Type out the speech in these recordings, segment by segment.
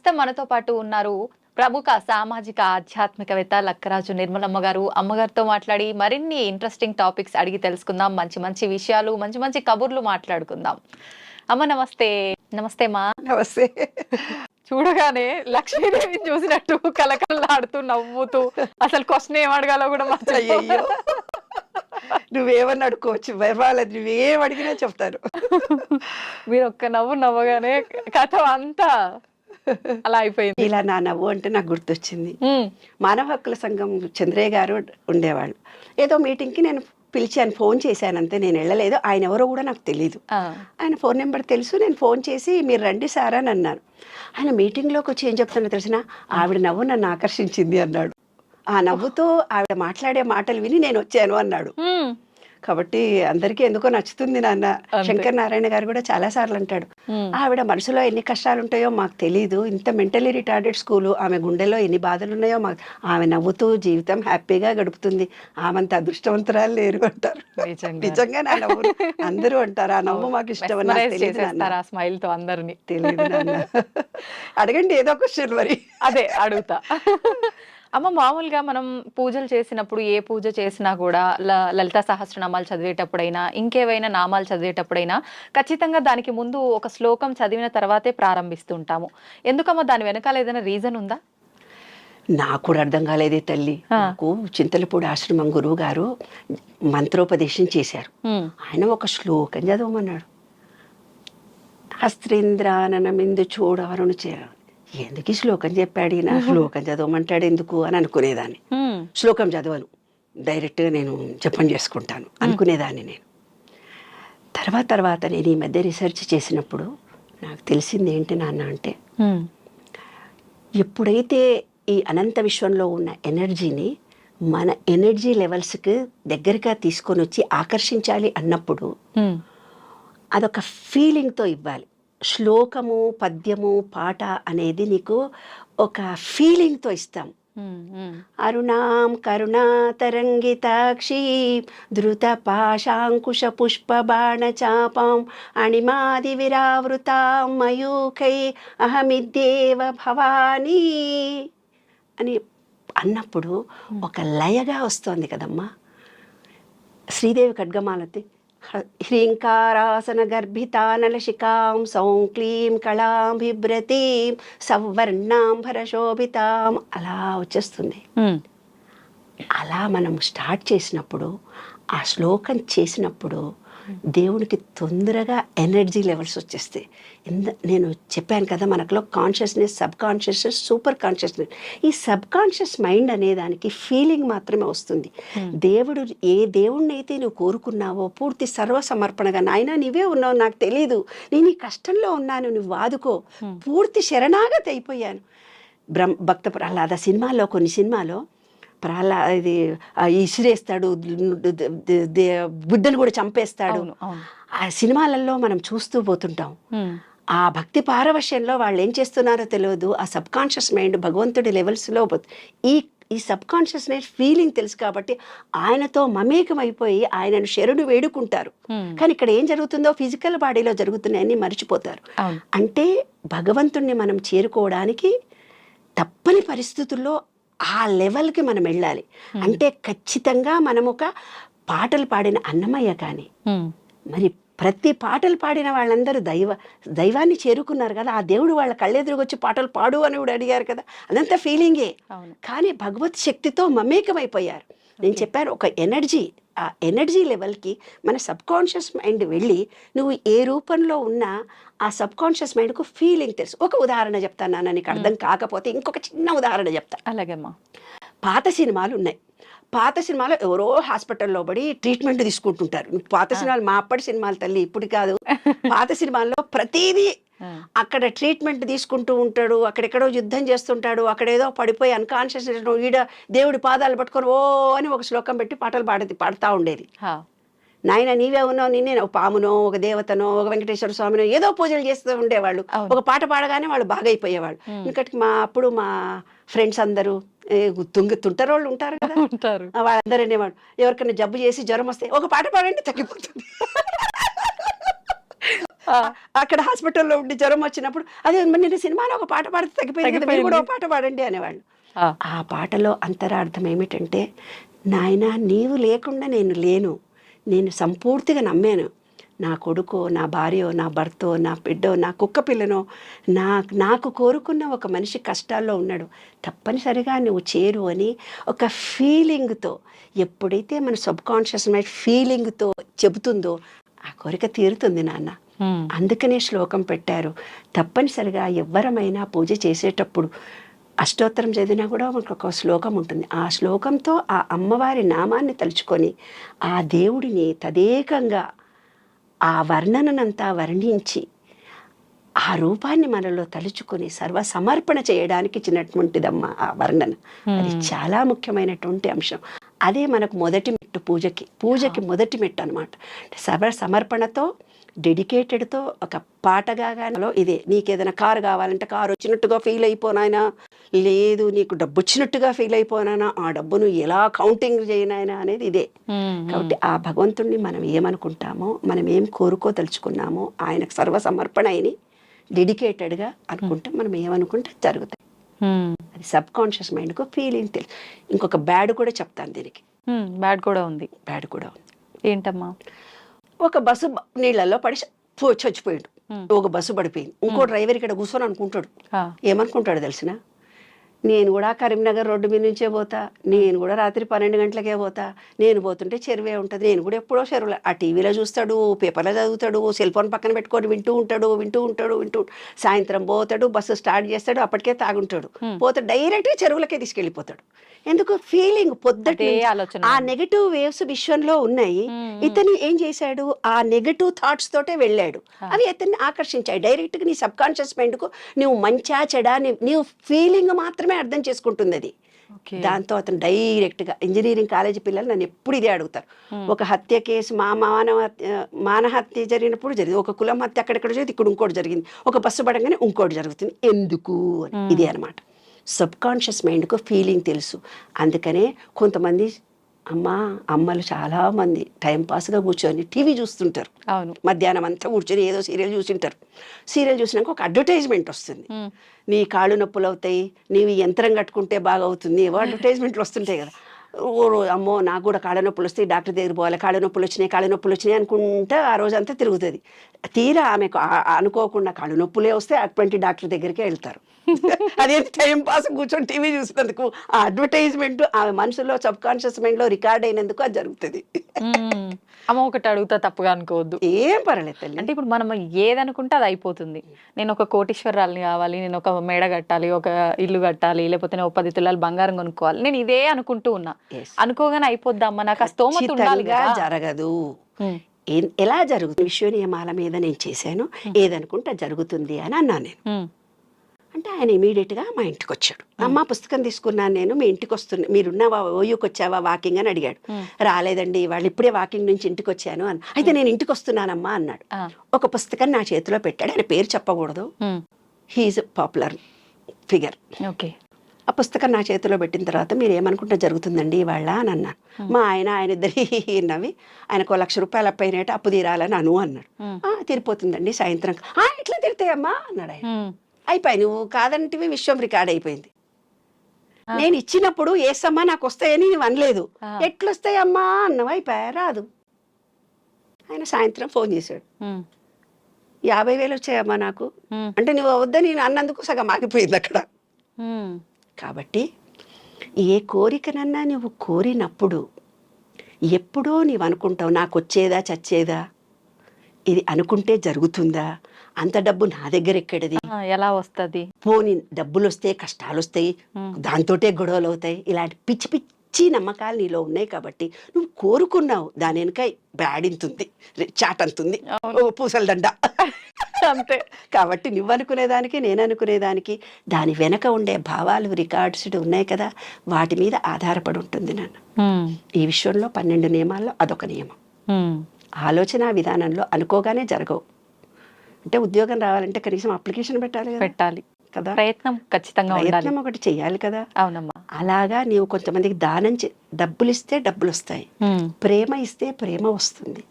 ప్రస్తుతం మనతో పాటు ఉన్నారు ప్రముఖ సామాజిక ఆధ్యాత్మికవేత్త లక్కరాజు నిర్మలమ్మ గారు. అమ్మగారితో మాట్లాడి మరిన్ని ఇంట్రెస్టింగ్ టాపిక్స్ అడిగి తెలుసుకుందాం. మంచి మంచి విషయాలు, మంచి మంచి కబుర్లు మాట్లాడుకుందాం. అమ్మ నమస్తే. నమస్తే మా. నమస్తే. చూడగానే లక్ష్మీదేవిని చూసినట్టు కలకలలాడుతూ నవ్వుతూ అసలు క్వశ్చన్ ఏం అడగాలో కూడా అయ్యో, నువ్వేమని అడుకోవచ్చు, పర్వాలేదు, నువ్వేం అడిగినా చెప్తారు. మీరు ఒక్క నవ్వు నవ్వగానే కథ అంతా అలా అయిపోయింది. ఇలా నా నవ్వు అంటే నాకు గుర్తొచ్చింది. మానవ హక్కుల సంఘం చంద్రయ్య గారు ఉండేవాళ్ళు. ఏదో మీటింగ్కి నేను పిలిచాను, ఫోన్ చేశాను అంతే, నేను వెళ్ళలేదు. ఆయన ఎవరో కూడా నాకు తెలియదు. ఆయన ఫోన్ నెంబర్ తెలుసు. నేను ఫోన్ చేసి మీరు రండి సార్ అని అన్నాను. ఆయన మీటింగ్లోకి వచ్చి ఏం చెప్తున్నా తెలిసిన, ఆవిడ నవ్వు నన్ను ఆకర్షించింది అన్నాడు. ఆ నవ్వుతో ఆవిడ మాట్లాడే మాటలు విని నేను వచ్చాను అన్నాడు. కాబట్టి అందరికీ ఎందుకో నచ్చుతుంది నాన్న. శంకర్ నారాయణ గారు కూడా చాలా సార్లు అంటాడు, ఆవిడ మనసులో ఎన్ని కష్టాలు ఉంటాయో మాకు తెలియదు, ఇంత మెంటలీ రిటార్డెడ్ స్కూలు, ఆమె గుండెలో ఎన్ని బాధలు ఉన్నాయో మాకు, ఆమె నవ్వుతూ జీవితం హ్యాపీగా గడుపుతుంది, ఆమెంత అదృష్టవంతురాలు లేరు అంటారు. నిజంగా నా నవ్వు అందరూ అంటారు, ఆ నవ్వు మాకు ఇష్టం అని స్మైల్ తో అందరినీ. తెలియదు నాన్న. అడగండి ఏదో క్వశ్చన్ మరి. అదే అడుగుతా. అమ్మ, మామూలుగా మనం పూజలు చేసినప్పుడు, ఏ పూజ చేసినా కూడా లలితా సహస్రనామాలు చదివేటప్పుడైనా, ఇంకేవైనా నామాలు చదివేటప్పుడైనా ఖచ్చితంగా దానికి ముందు ఒక శ్లోకం చదివిన తర్వాతే ప్రారంభిస్తుంటాము. ఎందుకమ్మా, దాని వెనకాల ఏదైనా రీజన్ ఉందా? నాకు కూడా అర్థం కాలేదే తల్లి. నాకు చింతలపూడి ఆశ్రమం గురువు గారు మంత్రోపదేశం చేశారు. ఆయన ఒక శ్లోకం చదవమన్నాడు. హస్త్రేంద్రాననమిందు చూడవరును చేయాలి. ఎందుకు ఈ శ్లోకం చెప్పాడు, నా శ్లోకం చదవమంటాడు ఎందుకు అని అనుకునేదాన్ని. శ్లోకం చదవను, డైరెక్ట్గా నేను జపం చేసుకుంటాను అనుకునేదాన్ని నేను. తర్వాత నేను ఈ మధ్య రీసెర్చ్ చేసినప్పుడు నాకు తెలిసింది ఏంటి నాన్న అంటే, ఎప్పుడైతే ఈ అనంత విశ్వంలో ఉన్న ఎనర్జీని మన ఎనర్జీ లెవెల్స్కి దగ్గరగా తీసుకొని వచ్చి ఆకర్షించాలి అన్నప్పుడు అదొక ఫీలింగ్తో ఇవ్వాలి. శ్లోకము, పద్యము, పాట అనేది నీకు ఒక ఫీలింగ్తో ఇస్తాం. అరుణాం కరుణాతరంగితాక్షి ధృత పాశాంకుశ పుష్ప బాణ చాపాం అణిమాది విరావృతాం మయూఖై అహమిద్యేవ భవానీ అని అన్నప్పుడు ఒక లయగా వస్తుంది కదమ్మా. శ్రీదేవి ఖడ్గమాలతి హ్రీంకారాసన గర్భితానలశికాం సౌం క్లీం కళాం బిభ్రతీం సవర్ణాం భరశోభితాం అలా వచ్చేస్తుంది. అలా మనం స్టార్ట్ చేసినప్పుడు, ఆ శ్లోకం చేసినప్పుడు దేవుడికి తొందరగా ఎనర్జీ లెవెల్స్ వచ్చేస్తాయి. నేను చెప్పాను కదా, మనకులో consciousness, sub consciousness, super consciousness. ఈ సబ్ కాన్షియస్ మైండ్ అనే దానికి ఫీలింగ్ మాత్రమే వస్తుంది. దేవుడు ఏ దేవుడిని అయితే నువ్వు కోరుకున్నావో పూర్తి సర్వసమర్పణగా, నాయన నీవే ఉన్నావు, నాకు తెలీదు, నేను ఈ కష్టంలో ఉన్నాను, నువ్వు వాదుకో, పూర్తి శరణాగతి అయిపోయాను. భక్త ప్రహ్లాద సినిమాలో, కొన్ని సినిమాలో ఇది ఇసిరేస్తాడు, బుద్ధను కూడా చంపేస్తాడు. ఆ సినిమాలలో మనం చూస్తూ పోతుంటాం. ఆ భక్తి పారవశ్యంలో వాళ్ళు ఏం చేస్తున్నారో తెలియదు. ఆ సబ్ కాన్షియస్ మైండ్ భగవంతుడి లెవెల్స్లో ఈ సబ్ కాన్షియస్ మైండ్ ఫీలింగ్ తెలుసు కాబట్టి ఆయనతో మమేకం అయిపోయి ఆయనను శరణు వేడుకుంటారు. కానీ ఇక్కడ ఏం జరుగుతుందో ఫిజికల్ బాడీలో జరుగుతున్నాయని మర్చిపోతారు. అంటే భగవంతుణ్ణి మనం చేరుకోవడానికి తప్పని పరిస్థితుల్లో ఆ లెవెల్కి మనం వెళ్ళాలి. అంటే ఖచ్చితంగా మనం ఒక పాటలు పాడిన అన్నమయ్య కానీ, మరి ప్రతి పాటలు పాడిన వాళ్ళందరూ దైవాన్ని చేరుకున్నారు కదా. ఆ దేవుడు వాళ్ళ కళ్ళెదురుగా వచ్చి పాటలు పాడు అని కూడా అడిగారు కదా, అదంతా ఫీలింగే. కానీ భగవత్ శక్తితో మమేకమైపోయారు. నేను చెప్పాను, ఒక ఎనర్జీ, ఆ ఎనర్జీ లెవెల్కి మన సబ్ కాన్షియస్ మైండ్ వెళ్ళి నువ్వు ఏ రూపంలో ఉన్నా ఆ సబ్ కాన్షియస్ మైండ్కు ఫీలింగ్ తెలుసు. ఒక ఉదాహరణ చెప్తాను నాన్న, నీకు అర్థం కాకపోతే ఇంకొక చిన్న ఉదాహరణ చెప్తా. అలాగేమ్మా. పాత సినిమాలు ఉన్నాయి. పాత సినిమాలో ఎవరో హాస్పిటల్లో పడి ట్రీట్మెంట్ తీసుకుంటుంటారు. పాత సినిమాలు, మా అప్పటి సినిమాలు తల్లి, ఇప్పుడు కాదు. పాత సినిమాల్లో ప్రతిదీ అక్కడ ట్రీట్మెంట్ తీసుకుంటూ ఉంటాడు, అక్కడెక్కడో యుద్ధం చేస్తుంటాడు, అక్కడేదో పడిపోయి అన్కాన్షియస్ ఈడ దేవుడి పాదాలు పట్టుకొని ఓ అని ఒక శ్లోకం పెట్టి పాటలు పాడుతూ ఉండేది. నాయన నీవే ఉన్నావు, నిన్నే ఒక పామునో, ఒక దేవతనో, ఒక వెంకటేశ్వర స్వామినో ఏదో పూజలు చేస్తూ ఉండేవాళ్ళు. ఒక పాట పాడగానే వాళ్ళు బాగా అయిపోయేవాళ్ళు. ఇంకటి అప్పుడు మా ఫ్రెండ్స్ అందరూ తుంటరోళ్ళు ఉంటారు కదా, వాళ్ళందరూ అనేవాడు, ఎవరికైనా జబ్బు చేసి జ్వరం వస్తే ఒక పాట పాడండి తగ్గిపోతుంది. అక్కడ హాస్పిటల్లో ఉండి జ్వరం వచ్చినప్పుడు అదే మరి నేను సినిమాలో ఒక పాట పాడితే తగ్గిపోయింది కదా, మీరు కూడా ఒక పాట పాడండి అనేవాళ్ళు. ఆ పాటలో అంతరార్థం ఏమిటంటే, నాయనా నీవు లేకుండా నేను లేను, నేను సంపూర్తిగా నమ్మాను, నా కొడుకో నా భార్యో నా భర్తో నా బిడ్డో నా కుక్క పిల్లనో నాకు కోరుకున్న ఒక మనిషి కష్టాల్లో ఉన్నాడు, తప్పనిసరిగా నువ్వు చేరు అని ఒక ఫీలింగ్తో, ఎప్పుడైతే మన సబ్ కాన్షియస్ మైండ్ ఫీలింగ్తో చెబుతుందో ఆ కోరిక తీరుతుంది నాన్న. అందుకనే శ్లోకం పెట్టారు. తప్పనిసరిగా ఎవ్వరమైనా పూజ చేసేటప్పుడు అష్టోత్తరం చదివినా కూడా మనకు ఒక శ్లోకం ఉంటుంది. ఆ శ్లోకంతో ఆ అమ్మవారి నామాన్ని తలుచుకొని ఆ దేవుడిని తదేకంగా ఆ వర్ణనంతా వర్ణించి ఆ రూపాన్ని మనలో తలుచుకొని సర్వ సమర్పణ చేయడానికి ఇచ్చినటువంటిదమ్మా ఆ వర్ణన. అది చాలా ముఖ్యమైనటువంటి అంశం. అదే మనకు మొదటి మెట్టు పూజకి మొదటి మెట్టు అనమాట. సర్వ సమర్పణతో డెడికేటెడ్తో ఒక పాటగా గానో ఇదే. నీకేదైనా కారు కావాలంటే కారు వచ్చినట్టుగా ఫీల్ అయిపోనాయనా, లేదు నీకు డబ్బు వచ్చినట్టుగా ఫీల్ అయిపోనానా, ఆ డబ్బును ఎలా కౌంటింగ్ చేయనాయనా అనేది ఇదే. కాబట్టి ఆ భగవంతుణ్ణి మనం ఏమనుకుంటామో, మనం ఏం కోరుకోదలుచుకున్నామో ఆయనకు సర్వసమర్పణ అయిని డెడికేటెడ్గా అనుకుంటే మనం ఏమనుకుంటే జరుగుతాయి. అది సబ్ కాన్షియస్ మైండ్కు ఫీలింగ్ తెలుసు. ఇంకొక బ్యాడ్ కూడా చెప్తాను దీనికి. బ్యాడ్ కూడా ఉంది. బ్యాడ్ కూడా ఉంది. ఏంటమ్మా? ఒక బస్సు నీళ్ళల్లో పడి చచ్చిపోయాడు. ఒక బస్సు పడిపోయింది. ఇంకో డ్రైవర్ ఇక్కడ కూర్చొని అనుకుంటాడు, ఏమనుకుంటాడు తెలిసిన, నేను కూడా కరీంనగర్ రోడ్డు మీద నుంచే పోతా, నేను కూడా రాత్రి 12 గంటలకే పోతా, నేను పోతుంటే చెరువే ఉంటుంది, నేను కూడా ఎప్పుడో చెరువులో. ఆ టీవీలో చూస్తాడు, పేపర్లో చదువుతాడు, సెల్ ఫోన్ పక్కన పెట్టుకొని వింటూ ఉంటాడు. సాయంత్రం పోతాడు, బస్సు స్టార్ట్ చేస్తాడు, అప్పటికే తాగుంటాడు, పోతే డైరెక్ట్గా చెరువులకే తీసుకెళ్ళిపోతాడు. ఎందుకు? ఫీలింగ్ పొద్దుటే ఆ నెగటివ్ వేవ్స్ విశ్వంలో ఉన్నాయి. ఇతను ఏం చేశాడు? ఆ నెగటివ్ థాట్స్ తోటే వెళ్ళాడు. అవి ఇతన్ని ఆకర్షించాయి. డైరెక్ట్గా నీ సబ్ కాన్షియస్ మైండ్కు నువ్వు మంచా చెడా నీవు ఫీలింగ్ మాత్రమే అర్థం చేసుకుంటుంది అది. దాంతో అతను డైరెక్ట్గా ఇంజనీరింగ్ కాలేజీ పిల్లలు నన్ను ఎప్పుడు ఇదే అడుగుతారు. ఒక హత్య కేసు మానహత్య జరిగినప్పుడు జరిగింది, ఒక కులం హత్య అక్కడెక్కడ జరిగింది, ఇక్కడ ఇంకోటి జరిగింది, ఒక బస్సు పడంగానే ఇంకోటి జరుగుతుంది, ఎందుకు అని. ఇదే అనమాట సబ్ కాన్షియస్ మైండ్కు ఫీలింగ్ తెలుసు. అందుకనే కొంతమంది అమ్మలు చాలామంది టైంపాస్గా కూర్చొని టీవీ చూస్తుంటారు. అవును, మధ్యాహ్నం అంతా కూర్చొని ఏదో సీరియల్ చూసింటారు. సీరియల్ చూసినాక ఒక అడ్వర్టైజ్మెంట్ వస్తుంది, నీ కాళ్ళు నొప్పులు అవుతాయి, నీవు యంత్రం కట్టుకుంటే బాగా అవుతుంది, ఏవో అడ్వర్టైజ్మెంట్లు వస్తుంటాయి కదా. అమ్మో నాకు కూడా కాళ్ళ నొప్పులు వస్తాయి, డాక్టర్ దగ్గర పోవాలి, కాళ్ళ నొప్పులు వచ్చినాయి అనుకుంటే ఆ రోజంతా తిరుగుతుంది. తీరా ఆమెకు అనుకోకుండా కాళ్ళు నొప్పులే వస్తే అటువంటి డాక్టర్ దగ్గరికే వెళ్తారు. అదే టైం పాస్ కూర్చొని టీవీ చూసినందుకు ఆ అడ్వర్టైజ్మెంట్ ఆ మనసులో సబ్ కాన్షియస్ మైండ్లో రికార్డ్ అయినందుకు అది జరుగుతుంది. అమ్మ ఒకటి అడుగుతా, తప్పుగా అనుకోవద్దు. ఏం పర్లేదు తల్లి. అంటే ఇప్పుడు మనం ఏదనుకుంటే అది అయిపోతుంది. నేను ఒక కోటీశ్వరాలని కావాలి, నేను ఒక మేడ కట్టాలి, ఒక ఇల్లు కట్టాలి, లేకపోతే నేను 10 తులాలు బంగారం కొనుక్కోవాలి, నేను ఇదే అనుకుంటూ ఉన్నా. అనుకోగానే అయిపోద్దమ్మా, నాకు ఆ స్తోమత ఉండాలి కదా. జరగదు. ఎలా జరుగుతుంది? విశ్వ నియమాల మీద నేను చేశాను, ఏదనుకుంటే జరుగుతుంది అని అన్నాను నేను. అంటే ఆయన ఇమీడియట్గా మా ఇంటికి వచ్చాడు. అమ్మ పుస్తకం తీసుకున్నాను నేను, మీ ఇంటికి వస్తున్నా, మీరున్నావా, ఓయూకి వచ్చావా వాకింగ్ అని అడిగాడు. రాలేదండి, వాళ్ళు ఇప్పుడే వాకింగ్ నుంచి ఇంటికి వచ్చాను అని. అయితే నేను ఇంటికి వస్తున్నానమ్మా అన్నాడు. ఒక పుస్తకం నా చేతిలో పెట్టాడు. ఆయన పేరు చెప్పకూడదు, హీఈస్ పాపులర్ ఫిగర్. ఓకే. ఆ పుస్తకం నా చేతిలో పెట్టిన తర్వాత మీరు ఏమనుకుంటే జరుగుతుందండి ఇవాళ అని అన్నాను. మా ఆయన ఇద్దరి నవ్వి, ఆయనకు 1,00,000 రూపాయలు అప్పైనట్టు అప్పు తీరాలని అన్నాడు. తీరిపోతుందండి సాయంత్రం. ఎట్లా తిడతాయమ్మా అన్నాడు ఆయన. అయిపోయి నువ్వు కాదంటివి, విశ్వం రికార్డ్ అయిపోయింది. నేను ఇచ్చినప్పుడు ఏసమ్మా నాకు వస్తాయని నువ్వు అనలేదు, ఎట్లొస్తాయమ్మా అన్నవా, అయిపోయా రాదు. ఆయన సాయంత్రం ఫోన్ చేశాడు, 50,000 వచ్చాయమ్మా నాకు అంటే, నువ్వు వద్దని నేను అన్నందుకు సగం ఆగిపోయింది అక్కడ. కాబట్టి ఏ కోరికనన్నా నువ్వు కోరినప్పుడు ఎప్పుడో నీవు అనుకుంటావు, నాకు వచ్చేదా చచ్చేదా, ఇది అనుకుంటే జరుగుతుందా, అంత డబ్బు నా దగ్గర ఎక్కడది, ఎలా వస్తుంది, పోనీ డబ్బులు వస్తాయి కష్టాలు వస్తాయి, దాంతోటే గొడవలు అవుతాయి, ఇలాంటి పిచ్చి పిచ్చి నమ్మకాలు నీలో ఉన్నాయి. కాబట్టి నువ్వు కోరుకున్నావు, దాని వెనక బ్యాడింతుంది, చాటంతుంది, పూసల దండ అంతే. కాబట్టి నువ్వు అనుకునేదానికి నేను అనుకునేదానికి దాని వెనక ఉండే భావాలు రికార్డ్స్ ఉన్నాయి కదా, వాటి మీద ఆధారపడి ఉంటుంది నాన్న. ఈ విషయంలో 12 నియమాల్లో అదొక నియమం. ఆలోచన విధానంలో అనుకోగానే జరగవు. అంటే ఉద్యోగం రావాలంటే కనీసం అప్లికేషన్ పెట్టాలి కదా, ప్రయత్నం ఖచ్చితంగా ప్రయత్నం ఒకటి చెయ్యాలి కదా. అవునమ్మా. అలాగా నీవు కొంతమందికి దానం డబ్బులు ఇస్తే డబ్బులు వస్తాయి, ప్రేమ ఇస్తే ప్రేమ వస్తుంది,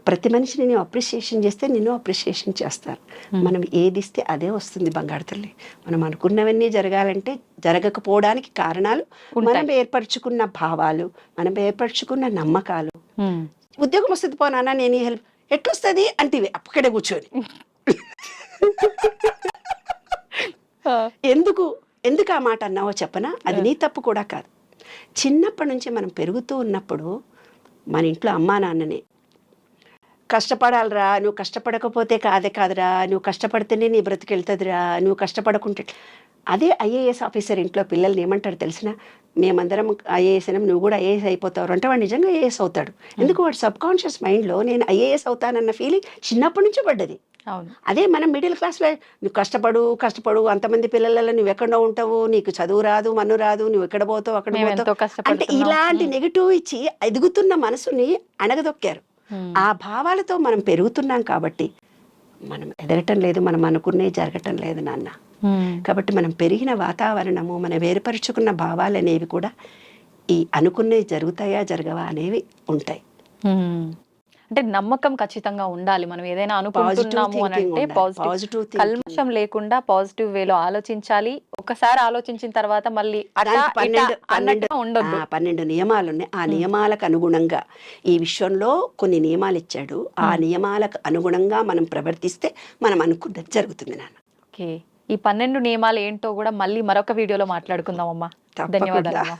ప్రతి మనిషిని నేను అప్రిషియేషన్ చేస్తే నిన్ను అప్రిషియేషన్ చేస్తారు. మనం ఏది ఇస్తే అదే వస్తుంది బంగారు తల్లి. మనం అనుకున్నవన్నీ జరగాలంటే జరగకపోవడానికి కారణాలు మనం ఏర్పరచుకున్న భావాలు, మనం ఏర్పరచుకున్న నమ్మకాలు. ఉద్యోగం వస్తుంది పోనా, నేను ఈ హెల్ప్ ఎట్లొస్తుంది అంటే అక్కడే కూర్చొని ఎందుకు ఆ మాట అన్నావో చెప్పనా? అది నీ తప్పు కూడా కాదు. చిన్నప్పటి నుంచి మనం పెరుగుతూ ఉన్నప్పుడు మన ఇంట్లో అమ్మా నాన్ననే కష్టపడాలిరా, నువ్వు కష్టపడకపోతే కాదురా, నువ్వు కష్టపడితేనే నీ బ్రతికెళ్తుందిరా, నువ్వు కష్టపడకుంటే. అదే ఐఏఎస్ ఆఫీసర్ ఇంట్లో పిల్లల్ని ఏమంటాడు తెలిసిన, మేమందరం ఐఏఎస్ అయినా నువ్వు కూడా ఐఏఎస్ అయిపోతావు అంటే వాడు నిజంగా ఐఏఎస్ అవుతాడు. ఎందుకు వాడు సబ్కాన్షియస్ మైండ్లో నేను ఐఏఎస్ అవుతానన్న ఫీలింగ్ చిన్నప్పటి నుంచే పడ్డది. అదే మనం మిడిల్ క్లాస్లో నువ్వు కష్టపడు అంతమంది పిల్లలలో నువ్వు ఎక్కడో ఉంటావు, నీకు చదువు రాదు, మన్ను రాదు, నువ్వు ఎక్కడ పోతావు అక్కడ పోతావు అంటే ఇలాంటి నెగిటివ్ ఇచ్చి ఎదుగుతున్న మనసుని అణగదొక్కారు. ఆ భావాలతో మనం పెరుగుతున్నాం కాబట్టి మనం ఎదగటం లేదు, మనం అనుకునే జరగటం లేదు నాన్న. కాబట్టి మనం పెరిగిన వాతావరణము, మనం వేరుపరుచుకున్న భావాలు అనేవి కూడా ఈ అనుకునే జరుగుతాయా జరగవా అనేవి ఉంటాయి. అంటే నమ్మకం ఖచ్చితంగా ఉండాలి. మనం ఏదైనా అనుకుంటున్నాము అని అంటే పాజిటివ్ కల్మషం లేకుండా పాజిటివ్ వేలో ఆలోచించాలి. ఒకసారి ఆలోచించిన తర్వాత మళ్ళీ 12 నియమాలు ఉన్నాయి. ఆ నియమాలకు అనుగుణంగా ఈ విషయంలో కొన్ని నియమాలు ఇచ్చాడు. ఆ నియమాలకు అనుగుణంగా మనం ప్రవర్తిస్తే మనం అనుకున్నది జరుగుతుంది నాన్న. ఓకే, ఈ 12 నియమాలు ఏంటో కూడా మళ్ళీ మరొక వీడియోలో మాట్లాడుకుందాం అమ్మా. ధన్యవాదాలు.